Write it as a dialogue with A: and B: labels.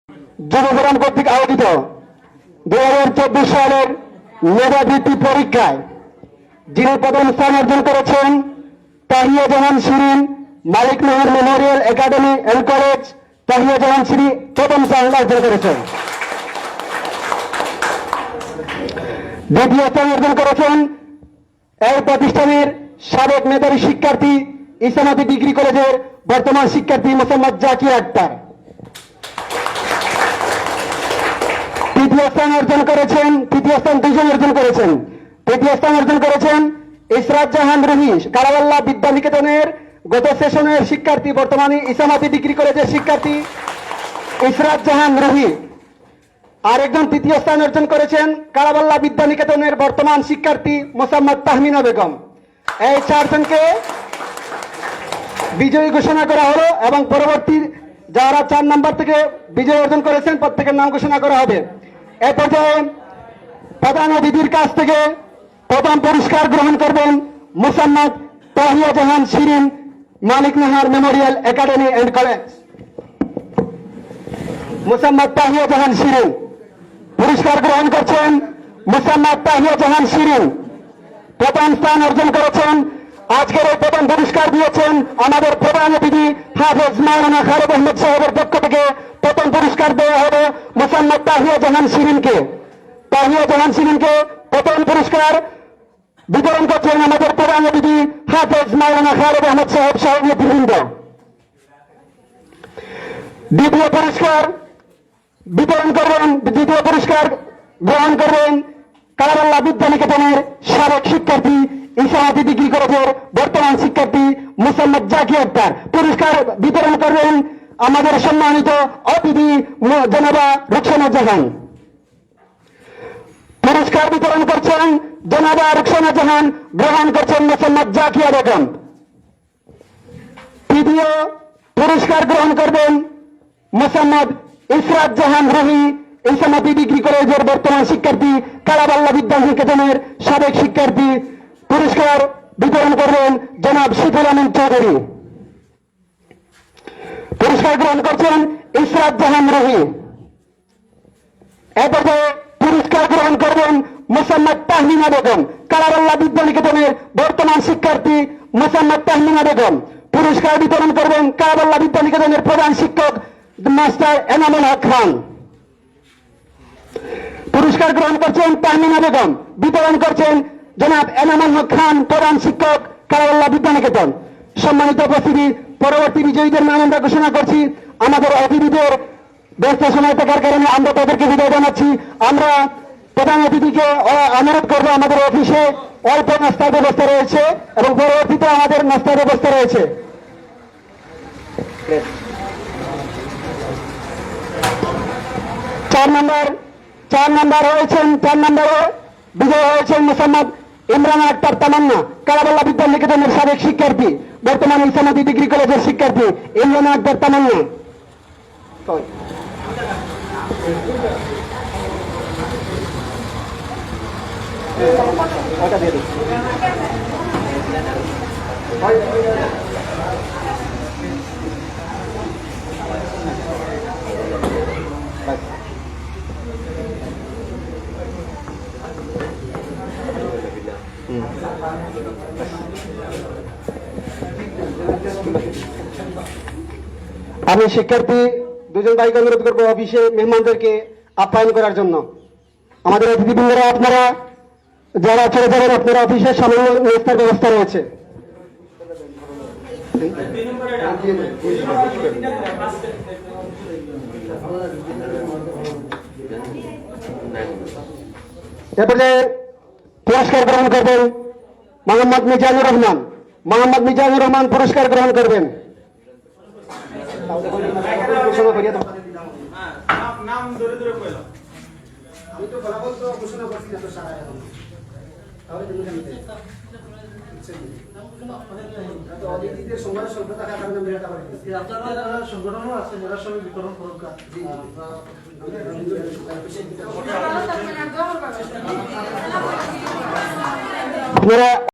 A: যুব ফোরাম কর্তৃক আয়োজিত 2024 সালের মেধাবৃত্তি পরীক্ষায় যিনি প্রথম স্থান অর্জন করেছেন Tahiya Jahan Shirin, Malik Nagar memorial academy and college, Tahiya Jahan Shirin প্রথম স্থান অর্জন করেছেন। দ্বিতীয় স্থান অর্জন করেছেন এই প্রতিষ্ঠানের সাবেক মেধাবী শিক্ষার্থী, ইসলামাতি ডিগ্রি কলেজের বর্তমান শিক্ষার্থী মোসাম্মদ জাকির আক্তার। তৃতীয় স্থান দুইজন অর্জন করেছেন। তৃতীয় স্থান অর্জন করেছেন ইসরাত জাহান রুহি, কারাওয়াল্লা বিদ্যানিকেতনের গত সেশনের শিক্ষার্থী, বর্তমানে ইসলামাতি ডিগ্রি কলেজের শিক্ষার্থী ইসরাত জাহান রুহি। আরেকজন তৃতীয় স্থান অর্জন করেছেন কারাওয়াল্লা বিদ্যানিকেতনের বর্তমান শিক্ষার্থী মোসাম্মদ তাহমিনা বেগম। এই চারজনকে বিজয়ী ঘোষণা করা হলো এবং পরবর্তী যারা 4 নম্বর থেকে বিজয় অর্জন করেছেন প্রত্যেকের নাম ঘোষণা করা হবে। এ পর্যায়ে প্রধান অতিথির কাছ থেকে প্রথম পুরস্কার গ্রহণ করবেন Mosammat Tahiya Jahan Shirin, Malik Nagar memorial academy and college. Mosammat Tahiya Jahan Shirin পুরস্কার গ্রহণ করছেন। মোসাম্মদ তাহিয়া জাহান শিরিন প্রথম স্থান অর্জন করেছেন। আজকের এই প্রথম পুরস্কার দিয়েছেন আমাদের প্রধান অতিথি হাফেজ মাওলানা খালেদ আহমেদ সাহেবের পক্ষ থেকে প্রথম পুরস্কার দেওয়া হবে মোসাম্মদ তাহিয়া জাহান শিরিনকে। তাহিয়া জাহান শিরিনকে প্রথম পুরস্কার বিতরণ করছেন আমাদের প্রধান অতিথি হাফেজ মাওলানা খালেদ আহমেদ সাহেব সহ নেতৃবৃন্দ। দ্বিতীয় পুরস্কার গ্রহণ করবেন কারাওয়াল্লা বিদ্যানিকেতনের সাবেক শিক্ষার্থী, ইসলামাতি ডিগ্রি কলেজের বর্তমান শিক্ষার্থী মোসাম্মদ জাকির আক্তার। পুরস্কার বিতরণ করবেন আমাদের সম্মানিত অতিথি জনাবা রুকসানা জাহান। পুরস্কার বিতরণ করছেন জনাবা রুকসানা জাহান, গ্রহণ করছেন মোসাম্মদ জাকিয়া বেগম। তৃতীয় পুরস্কার গ্রহণ করবেন মোসাম্মদ ইসরাত জাহান রুহি, ইসলামাতি ডিগ্রি কলেজের বর্তমান শিক্ষার্থী, কারাওয়াল্লা বিদ্যানিকেতনের সাবেক শিক্ষার্থী। পুরস্কার বিতরণ করবেন জনাব শিফুল আমিন চৌধুরী। পুরস্কার গ্রহণ করছেন ইসরাত জাহান রুহি। এ পর্যায়ে পুরস্কার গ্রহণ করবেন মোসাম্মদ তাহমিনা বেগম, কারাওয়াল্লা বিদ্যানিকেতনের বর্তমান শিক্ষার্থী মোসাম্মদ তাহমিনা বেগম। পুরস্কার বিতরণ করবেন কারাওয়াল্লা বিদ্যানিকেতনের প্রধান শিক্ষক মাস্টার এনামুল হক খান। পুরস্কার গ্রহণ করছেন তাহমিনা বেগম, বিতরণ করছেন জনাব এনামুল হক খান, প্রধান শিক্ষক কারাওয়াল্লা বিদ্যানিকেতন। সম্মানিত উপস্থিতি, পরবর্তী বিজয়ীদের নাম আমরা ঘোষণা করছি। আমাদের অতিথিদের ব্যস্ত সময় থাকার কারণে আমরা তাদেরকে বিদায় জানাচ্ছি। আমরা প্রধান অতিথিকে অনুরোধ করবো, আমাদের অফিসে অল্প নাস্তার ব্যবস্থা রয়েছে এবং পরবর্তীতে আমাদের নাস্তার ব্যবস্থা রয়েছে। 4 নম্বরে বিজয় হয়েছেন মোসাম্মদ ইমরান আক্তার তামান্না, কারাওয়াল্লা বিদ্যানিকেতনের সাবেক শিক্ষার্থী, বর্তমানে ইসলামাতি ডিগ্রি কলেজের শিক্ষার্থী ইমরান আক্তার তামান্না। আমি শিক্ষার্থী দুজন ভাইকে অনুরোধ করবো অফিসে মেহমানদেরকে আপ্যায়ন করার জন্য। আমাদের অতিথিবৃন্দরা আপনারা যারা চলে যাবেন, আপনারা অফিসের সামান্য নাস্তার ব্যবস্থা রয়েছে। এরপরে পুরস্কার গ্রহণ করবেন মোহাম্মদ মিজানুর রহমান পুরস্কার গ্রহণ করবেন।
B: সংগঠনও আছে, মেরা সবাই বিতরণ করুন।